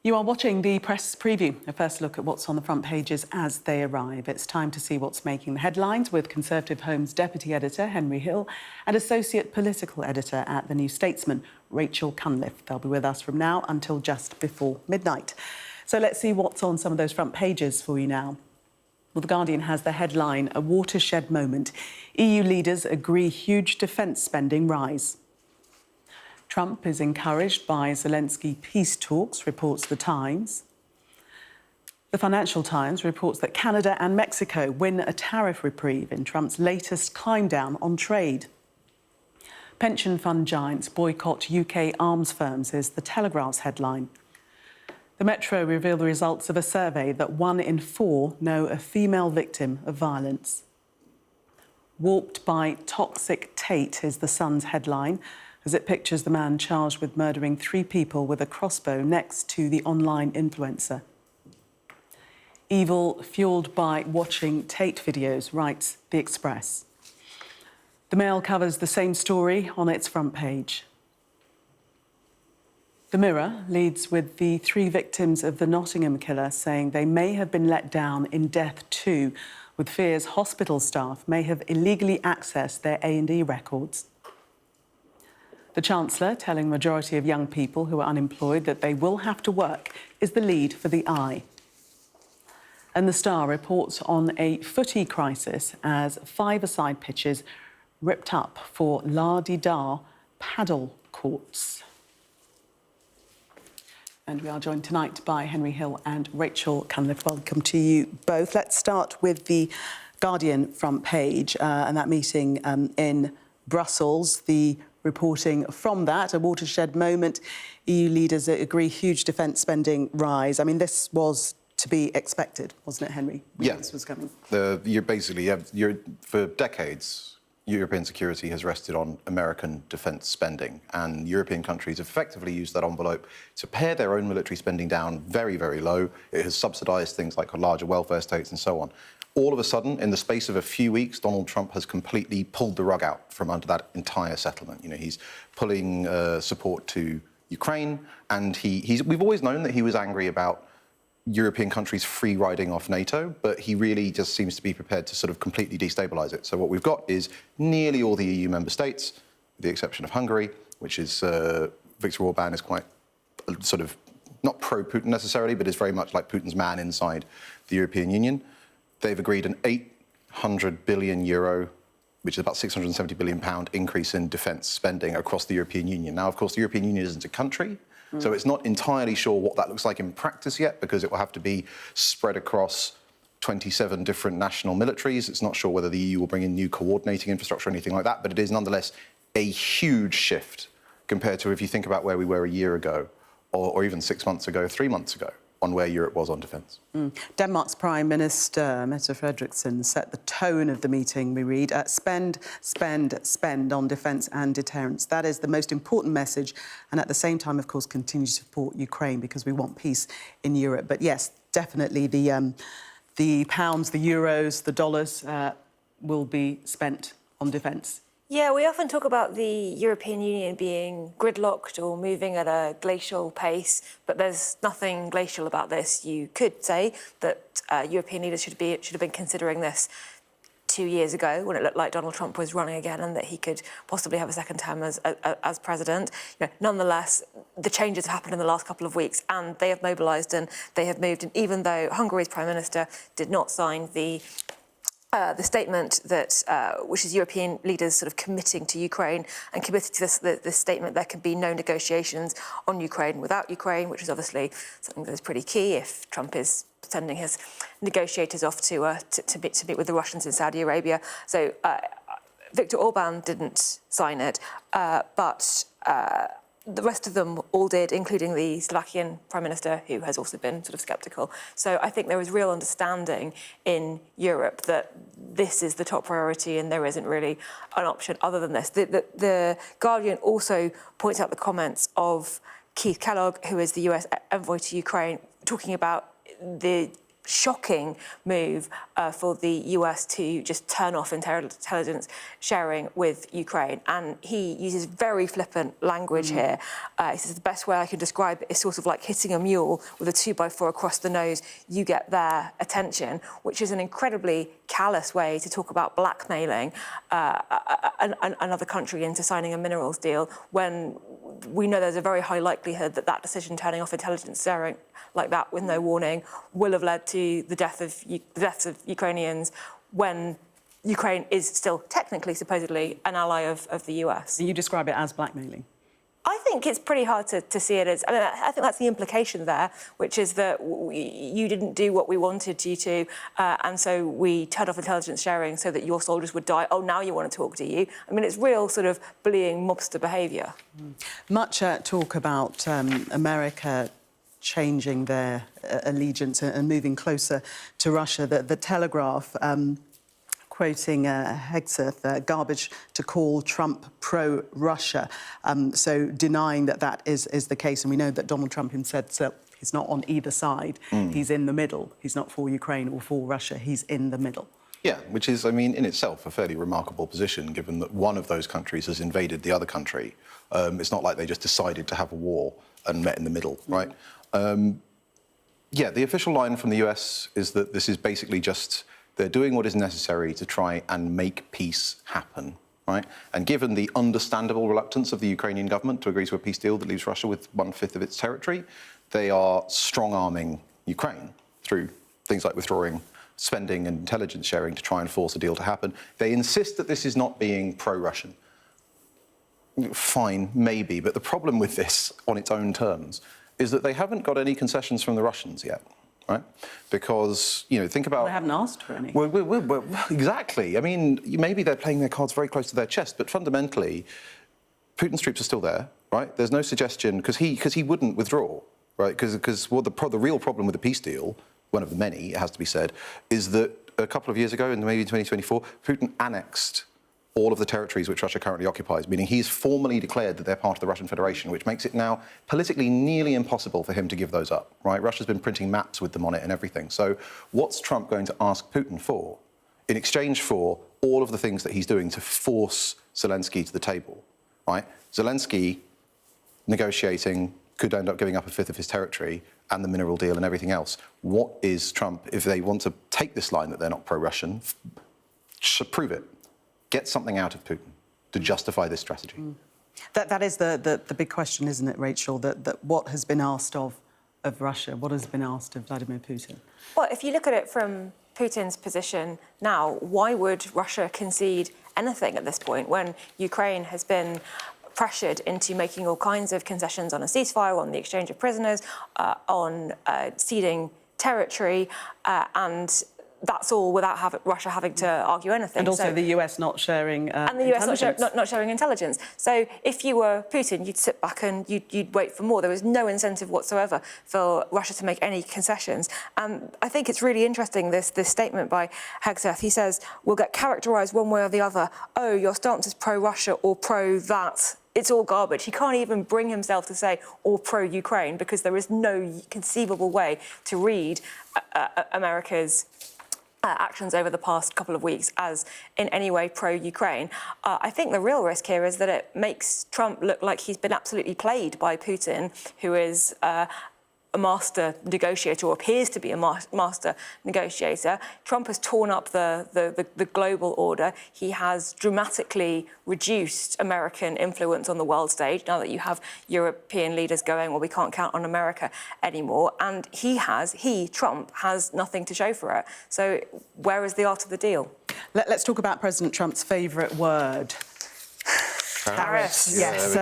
You are watching the press preview, a first look at what's on the front pages as they arrive. It's time to see what's making the headlines with ConservativeHome's deputy editor, Henry Hill, and associate political editor at the new Statesman, Rachel Cunliffe. They'll be with us from now until just before midnight. So let's see what's on some of those front pages for you now. Well, The Guardian has the headline, "A watershed moment. EU leaders agree huge defence spending rise." Trump is encouraged by Zelensky peace talks, reports The Times. The Financial Times reports that Canada and Mexico win a tariff reprieve in Trump's latest climb-down on trade. Pension fund giants boycott UK arms firms is The Telegraph's headline. The Metro revealed the results of a survey that 1 in 4 know a female victim of violence. Warped by toxic Tate is The Sun's headline, as it pictures the man charged with murdering 3 people with a crossbow next to the online influencer. Evil fuelled by watching Tate videos, writes The Express. The Mail covers the same story on its front page. The Mirror leads with the 3 victims of the Nottingham killer saying they may have been let down in death too, with fears hospital staff may have illegally accessed their A&E records. The Chancellor telling the majority of young people who are unemployed that they will have to work is the lead for the Eye. And The Star reports on a footy crisis as 5-a-side pitches ripped up for la-di-da paddle courts. And we are joined tonight by Henry Hill and Rachel Cunliffe. Welcome to you both. Let's start with the Guardian front page and that meeting in Brussels. The reporting from that, a watershed moment. EU leaders agree huge defence spending rise. I mean, this was to be expected, wasn't it, Henry? Yeah. This was coming. For decades, European security has rested on American defence spending, and European countries have effectively used that envelope to pare their own military spending down very, very low. It has subsidised things like larger welfare states and so on. All of a sudden, in the space of a few weeks, Donald Trump has completely pulled the rug out from under that entire settlement. You know, he's pulling support to Ukraine, and we've always known that he was angry about European countries free riding off NATO, but he really just seems to be prepared to sort of completely destabilise it. So what we've got is nearly all the EU member states, with the exception of Hungary, which is Viktor Orban is quite sort of not pro-Putin necessarily, but is very much like Putin's man inside the European Union. They've agreed an €800 billion, which is about £670 billion increase in defence spending across the European Union. Now, of course, the European Union isn't a country, so it's not entirely sure what that looks like in practice yet, because it will have to be spread across 27 different national militaries. It's not sure whether the EU will bring in new coordinating infrastructure or anything like that, but it is nonetheless a huge shift compared to if you think about where we were a year ago, or even 6 months ago, 3 months ago, on where Europe was on defence. Denmark's Prime Minister, Mette Frederiksen, set the tone of the meeting, we read. Spend, spend, spend on defence and deterrence. That is the most important message, and at the same time, of course, continue to support Ukraine because we want peace in Europe. But yes, definitely the pounds, the euros, the dollars will be spent on defence. Yeah, we often talk about the European Union being gridlocked or moving at a glacial pace, but there's nothing glacial about this. You could say that European leaders should have been considering this 2 years ago when it looked like Donald Trump was running again and that he could possibly have a second term as president. You know, nonetheless, the changes have happened in the last couple of weeks and they have mobilised and they have moved. And even though Hungary's Prime Minister did not sign the statement that, which is European leaders sort of committing to Ukraine and committed to this statement, there can be no negotiations on Ukraine without Ukraine, which is obviously something that is pretty key if Trump is sending his negotiators off to meet with the Russians in Saudi Arabia. So Viktor Orban didn't sign it, but the rest of them all did, including the Slovakian Prime Minister, who has also been sort of sceptical. So I think there is real understanding in Europe that this is the top priority and there isn't really an option other than this. The Guardian also points out the comments of Keith Kellogg, who is the US envoy to Ukraine, talking about the shocking move for the US to just turn off intelligence sharing with Ukraine. And he uses very flippant language here. He says the best way I can describe it is sort of like hitting a mule with a 2x4 across the nose. You get their attention, which is an incredibly callous way to talk about blackmailing another country into signing a minerals deal when we know there's a very high likelihood that that decision turning off intelligence sharing like that with no warning will have led to the deaths of Ukrainians when Ukraine is still technically, supposedly, an ally of the US. So you describe it as blackmailing? I think it's pretty hard to see it as... I mean, I think that's the implication there, which is that you didn't do what we wanted you to, and so we turned off intelligence sharing so that your soldiers would die. Oh, now you want to talk, do you? I mean, it's real sort of bullying mobster behaviour. Much talk about America changing their allegiance and moving closer to Russia. The Telegraph, quoting Hegseth, garbage to call Trump pro-Russia, so denying that that is the case. And we know that Donald Trump himself said he's not on either side. He's in the middle. He's not for Ukraine or for Russia. He's in the middle. Yeah, which is, I mean, in itself, a fairly remarkable position, given that one of those countries has invaded the other country. It's not like they just decided to have a war and met in the middle, right? Yeah, the official line from the US is that this is basically just they're doing what is necessary to try and make peace happen, right? And given the understandable reluctance of the Ukrainian government to agree to a peace deal that leaves Russia with 1/5 of its territory, they are strong-arming Ukraine through things like withdrawing spending and intelligence sharing to try and force a deal to happen. They insist that this is not being pro-Russian. Fine, maybe, but the problem with this on its own terms is that they haven't got any concessions from the Russians yet, right? Because, you know, think about... They haven't asked for any. Well, exactly. I mean, maybe they're playing their cards very close to their chest, but fundamentally, Putin's troops are still there, right? There's no suggestion, because he wouldn't withdraw, right? Because the real problem with the peace deal, one of the many, it has to be said, is that a couple of years ago, in maybe 2024, Putin annexed all of the territories which Russia currently occupies, meaning he's formally declared that they're part of the Russian Federation, which makes it now politically nearly impossible for him to give those up, right? Russia's been printing maps with them on it and everything. So what's Trump going to ask Putin for in exchange for all of the things that he's doing to force Zelensky to the table, right? Zelensky negotiating could end up giving up 1/5 of his territory and the mineral deal and everything else. What is Trump, if they want to take this line that they're not pro-Russian, prove it. Get something out of Putin to justify this strategy. That is the big question, isn't it, Rachel? That what has been asked of Russia, what has been asked of Vladimir Putin? Well, if you look at it from Putin's position now, why would Russia concede anything at this point when Ukraine has been pressured into making all kinds of concessions on a ceasefire, on the exchange of prisoners, on ceding territory, and that's all without Russia having to argue anything. And also the US not sharing and the US not sharing intelligence. So if you were Putin, you'd sit back and you'd wait for more. There was no incentive whatsoever for Russia to make any concessions. And I think it's really interesting, this statement by Hegseth. He says, we'll get characterised one way or the other. Oh, your stance is pro-Russia or pro-that. It's all garbage. He can't even bring himself to say, or pro-Ukraine, because there is no conceivable way to read America's actions over the past couple of weeks as in any way pro-Ukraine. I think the real risk here is that it makes Trump look like he's been absolutely played by Putin, who is a master negotiator, or appears to be a master negotiator. Trump has torn up the global order. He has dramatically reduced American influence on the world stage now that you have European leaders going, well, we can't count on America anymore. And Trump, has nothing to show for it. So where is the art of the deal? Let's talk about President Trump's favourite word. Tariffs. Yes,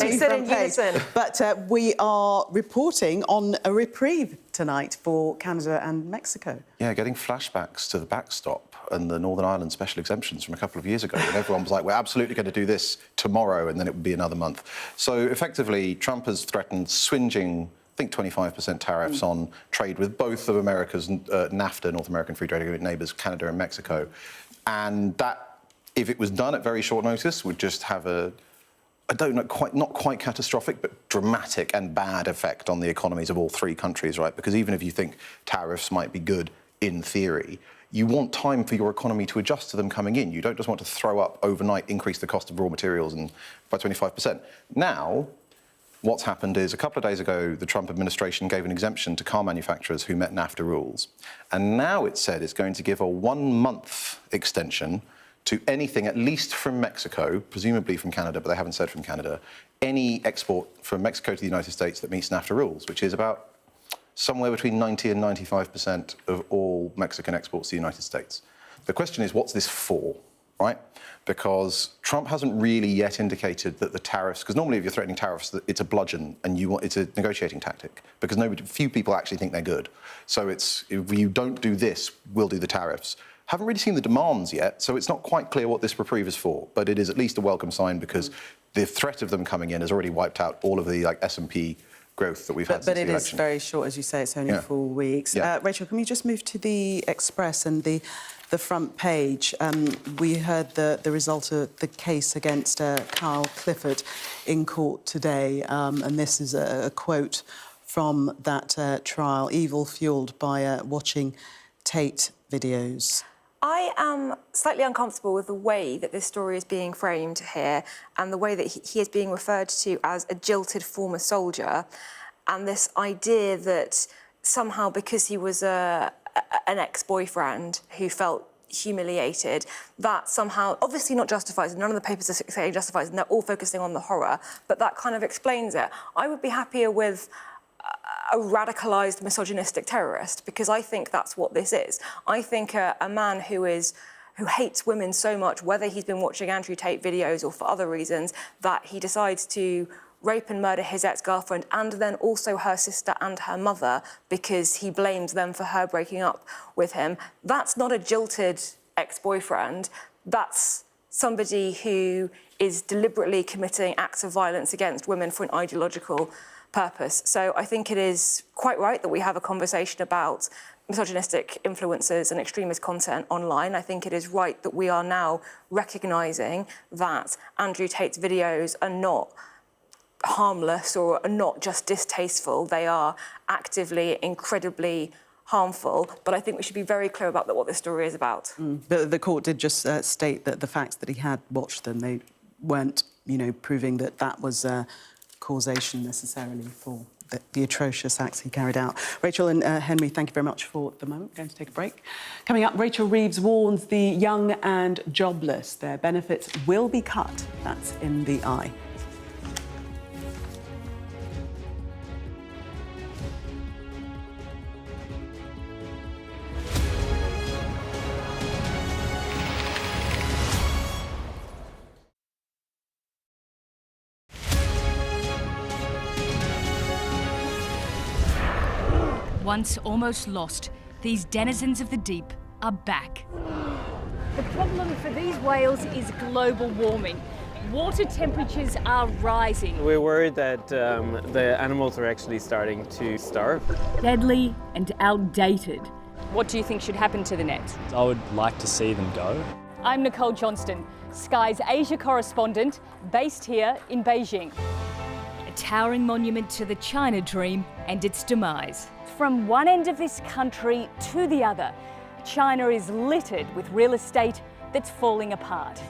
unison. But we are reporting on a reprieve tonight for Canada and Mexico. Yeah, getting flashbacks to the backstop and the Northern Ireland special exemptions from a couple of years ago, when everyone was like, we're absolutely going to do this tomorrow, and then it would be another month. So effectively, Trump has threatened swinging, I think, 25% tariffs on trade with both of America's NAFTA, North American Free Trade Agreement neighbours, Canada and Mexico. And that, if it was done at very short notice, would just have a I don't know, not quite catastrophic, but dramatic and bad effect on the economies of all three countries, right? Because even if you think tariffs might be good in theory, you want time for your economy to adjust to them coming in. You don't just want to throw up overnight, increase the cost of raw materials by 25%. Now, what's happened is a couple of days ago, the Trump administration gave an exemption to car manufacturers who met NAFTA rules. And now it said it's going to give a 1-month extension to anything, at least from Mexico, presumably from Canada, but they haven't said from Canada, any export from Mexico to the United States that meets NAFTA rules, which is about somewhere between 90 and 95% of all Mexican exports to the United States. The question is, what's this for, right? Because Trump hasn't really yet indicated that the tariffs, because normally if you're threatening tariffs, it's a bludgeon and it's a negotiating tactic, because few people actually think they're good. So it's, if you don't do this, we'll do the tariffs. Haven't really seen the demands yet, so it's not quite clear what this reprieve is for, but it is at least a welcome sign because the threat of them coming in has already wiped out all of the S&P growth that we've had since the election. But it is very short, as you say, it's only 4 weeks. Yeah. Rachel, can we just move to the Express and the front page? We heard the result of the case against Carl Clifford in court today, and this is a quote from that trial: "Evil fuelled by watching Tate videos." I am slightly uncomfortable with the way that this story is being framed here and the way that he is being referred to as a jilted former soldier, and this idea that somehow because he was an ex-boyfriend who felt humiliated, that somehow, obviously not justifies, none of the papers are saying justifies, and they're all focusing on the horror, but that kind of explains it. I would be happier with a radicalised misogynistic terrorist, because I think that's what this is. I think a man who hates women so much, whether he's been watching Andrew Tate videos or for other reasons, that he decides to rape and murder his ex-girlfriend and then also her sister and her mother because he blames them for her breaking up with him. That's not a jilted ex-boyfriend. That's somebody who is deliberately committing acts of violence against women for an ideological purpose. So I think it is quite right that we have a conversation about misogynistic influences and extremist content online. I think it is right that we are now recognising that Andrew Tate's videos are not harmless or are not just distasteful. They are actively, incredibly harmful. But I think we should be very clear about what this story is about. But the court did just state that the facts that he had watched them, they weren't, proving that was causation necessarily for the atrocious acts he carried out. Rachel and Henry, thank you very much for the moment. We're going to take a break. Coming up, Rachel Reeves warns the young and jobless their benefits will be cut. That's in the eye. Once almost lost, these denizens of the deep are back. The problem for these whales is global warming. Water temperatures are rising. We're worried that the animals are actually starting to starve. Deadly and outdated. What do you think should happen to the net? I would like to see them go. I'm Nicole Johnston, Sky's Asia correspondent, based here in Beijing. A towering monument to the China dream and its demise. From one end of this country to the other, China is littered with real estate that's falling apart.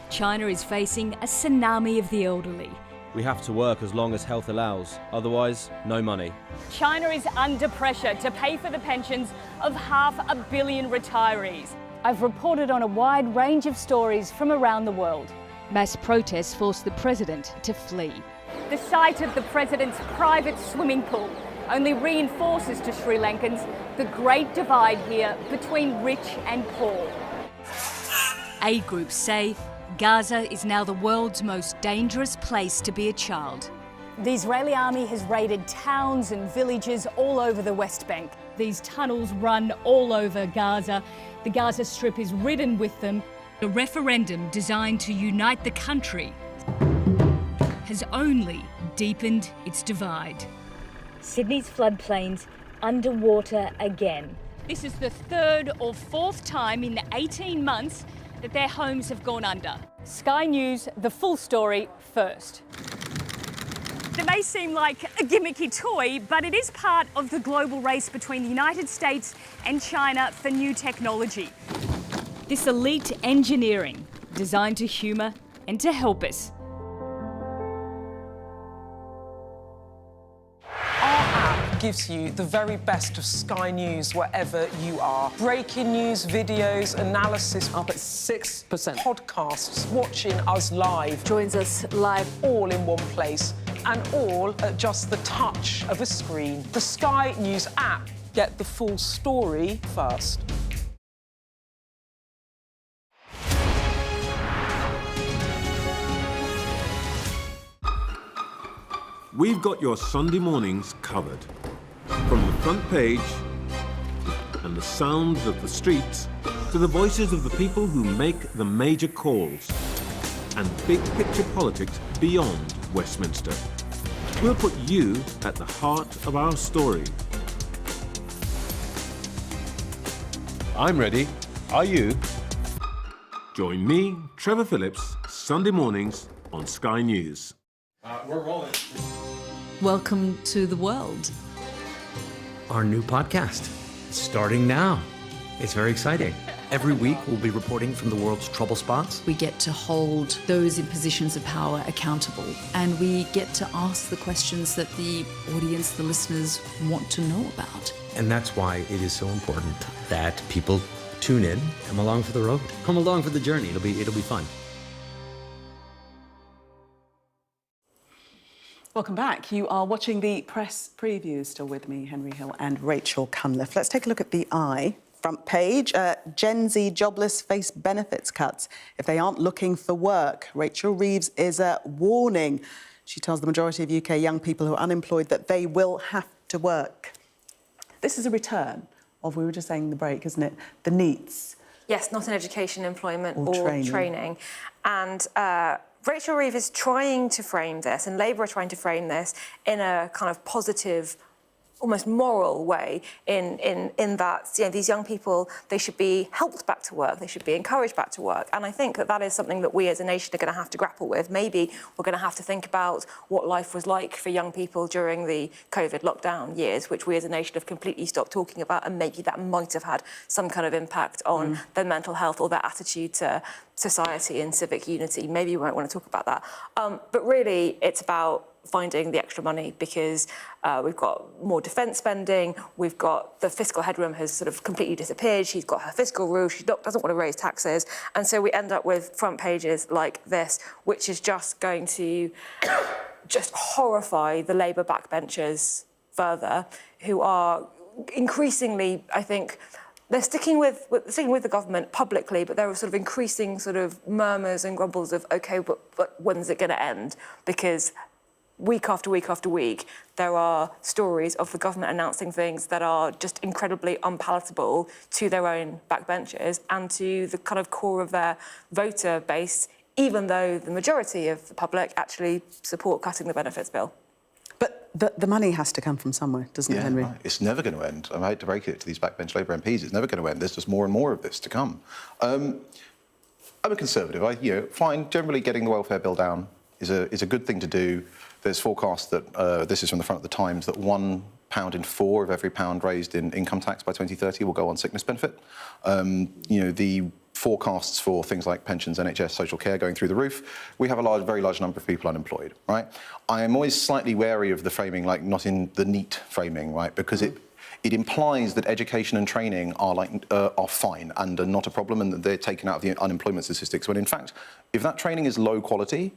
China is facing a tsunami of the elderly. We have to work as long as health allows, otherwise, no money. China is under pressure to pay for the pensions of 500 million retirees. I've reported on a wide range of stories from around the world. Mass protests forced the president to flee. The sight of the president's private swimming pool only reinforces to Sri Lankans the great divide here between rich and poor. Aid groups say Gaza is now the world's most dangerous place to be a child. The Israeli army has raided towns and villages all over the West Bank. These tunnels run all over Gaza. The Gaza Strip is ridden with them. A referendum designed to unite the country has only deepened its divide. Sydney's floodplains underwater again. This is the third or fourth time in 18 months that their homes have gone under. Sky News, the full story first. It may seem like a gimmicky toy, but it is part of the global race between the United States and China for new technology. This elite engineering, designed to humour and to help us. Gives you the very best of Sky News wherever you are. Breaking news, videos, analysis up at 6%. Podcasts, watching us live. Joins us live. All in one place and all at just the touch of a screen. The Sky News app. Get the full story first. We've got your Sunday mornings covered. From the front page and the sounds of the streets to the voices of the people who make the major calls and big picture politics beyond Westminster. We'll put you at the heart of our story. I'm ready. Are you? Join me, Trevor Phillips, Sunday mornings on Sky News. We're rolling. Welcome to the world. Our new podcast, starting now. It's very exciting. Every week we'll be reporting from the world's trouble spots. We get to hold those in positions of power accountable, and we get to ask the questions that the audience, the listeners, want to know about. And that's why it is so important that people tune in, come along for the road, come along for the journey. It'll be fun. Welcome back. You are watching the press preview. Still with me, Henry Hill and Rachel Cunliffe. Let's take a look at the Eye. Front page, Gen Z jobless face benefits cuts if they aren't looking for work. Rachel Reeves is a warning. She tells the majority of UK young people who are unemployed that they will have to work. This is a return of, we were just saying in the break, isn't it, the NEETs. Yes, not in education, employment or training. And Rachel Reeves is trying to frame this, and Labour are trying to frame this in a kind of positive, almost moral way, in that, you know, these young people, they should be helped back to work, they should be encouraged back to work. And I think that that is something that we as a nation are going to have to grapple with. Maybe we're going to have to think about what life was like for young people during the COVID lockdown years, which we as a nation have completely stopped talking about, and maybe that might have had some kind of impact on their mental health or their attitude to society and civic unity. Maybe we might want to talk about that. But really, it's about finding the extra money, because we've got more defence spending, we've got the fiscal headroom has sort of completely disappeared, she's got her fiscal rule, she doesn't want to raise taxes, and so we end up with front pages like this, which is just going to just horrify the Labour backbenchers further, who are increasingly, I think, they're sticking with the government publicly, but there are sort of increasing sort of murmurs and grumbles of, OK, but when's it going to end? Because week after week after week, there are stories of the government announcing things that are just incredibly unpalatable to their own backbenchers and to the kind of core of their voter base, even though the majority of the public actually support cutting the benefits bill. But the money has to come from somewhere, doesn't it, Henry? Right. It's never going to end. I hate to break it to these backbench Labour MPs. It's never going to end. There's just more and more of this to come. I'm a Conservative. Fine. Generally, getting the welfare bill down is a good thing to do. There's forecasts that, this is from the front of the Times, that £1 in 4 of every pound raised in income tax by 2030 will go on sickness benefit. The forecasts for things like pensions, NHS, social care going through the roof. We have a very large number of people unemployed, right? I am always slightly wary of the framing, like not in the neat framing, right? Because it implies that education and training are fine and are not a problem, and that they're taken out of the unemployment statistics. When in fact, if that training is low quality,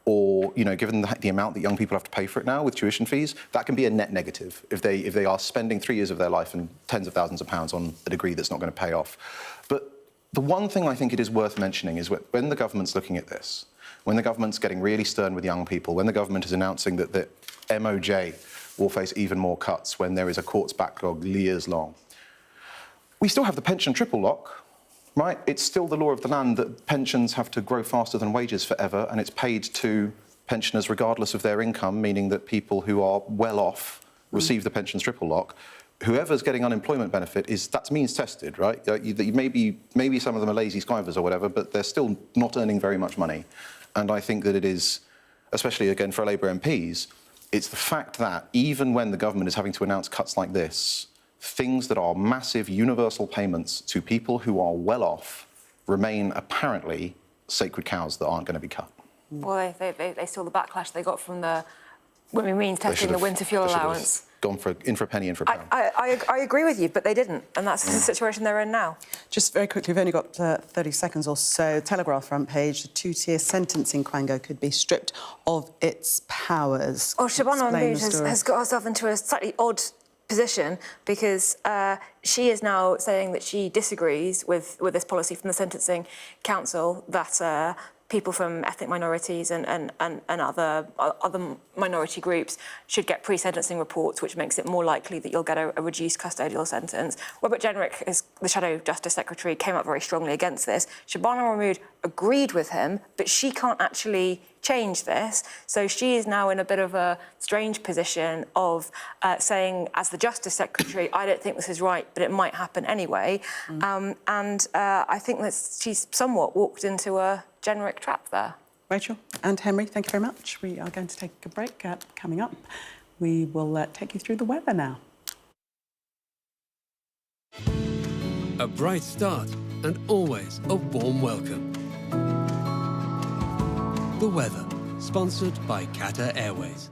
or given the amount that young people have to pay for it now with tuition fees, that can be a net negative if they are spending 3 years of their life and tens of thousands of pounds on a degree that's not going to pay off. But the one thing I think it is worth mentioning is when the government's looking at this, when the government's getting really stern with young people, when the government is announcing that the MOJ will face even more cuts when there is a court's backlog years long, we still have the pension triple lock. Right? It's still the law of the land that pensions have to grow faster than wages forever, and it's paid to pensioners regardless of their income, meaning that people who are well off receive the pensions triple lock. whoever's getting unemployment benefit that's means tested, right? Maybe some of them are lazy skivers or whatever, but they're still not earning very much money. And I think that it is, especially again for Labour MPs, it's the fact that even when the government is having to announce cuts like this, things that are massive universal payments to people who are well off remain apparently sacred cows that aren't going to be cut. Well, they saw the backlash they got from the women means testing the winter fuel allowance. Gone in for a penny, in for a pound. I agree with you, but they didn't, and that's the situation they're in now. Just very quickly, we've only got 30 seconds or so. Telegraph front page, the two-tier sentencing quango could be stripped of its powers. Oh, Shabana Mahmood has got herself into a slightly odd position because she is now saying that she disagrees with this policy from the Sentencing Council that people from ethnic minorities and other minority groups should get pre-sentencing reports, which makes it more likely that you'll get a reduced custodial sentence. Robert Jenrick, the Shadow Justice Secretary, came up very strongly against this. Shabana Mahmood agreed with him, but she can't actually change this. So she is now in a bit of a strange position of saying, as the Justice Secretary, I don't think this is right, but it might happen anyway. I think that she's somewhat walked into a Jenrick trap there. Rachel and Henry, thank you very much. We are going to take a break. Coming up, we will take you through the weather now. A bright start and always a warm welcome. The weather, sponsored by Qatar Airways.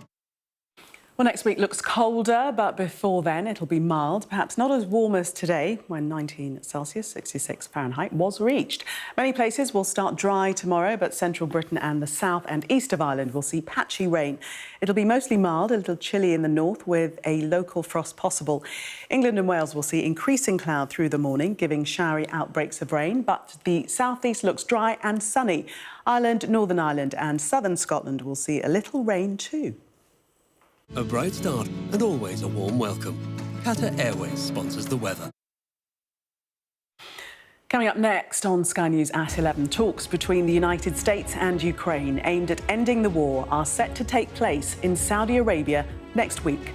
Well, next week looks colder, but before then it'll be mild, perhaps not as warm as today, when 19 Celsius, 66 Fahrenheit, was reached. Many places will start dry tomorrow, but central Britain and the south and east of Ireland will see patchy rain. It'll be mostly mild, a little chilly in the north, with a local frost possible. England and Wales will see increasing cloud through the morning, giving showery outbreaks of rain, but the southeast looks dry and sunny. Ireland, Northern Ireland and southern Scotland will see a little rain too. A bright start and always a warm welcome. Qatar Airways sponsors the weather. Coming up next on Sky News at 11, talks between the United States and Ukraine aimed at ending the war are set to take place in Saudi Arabia next week.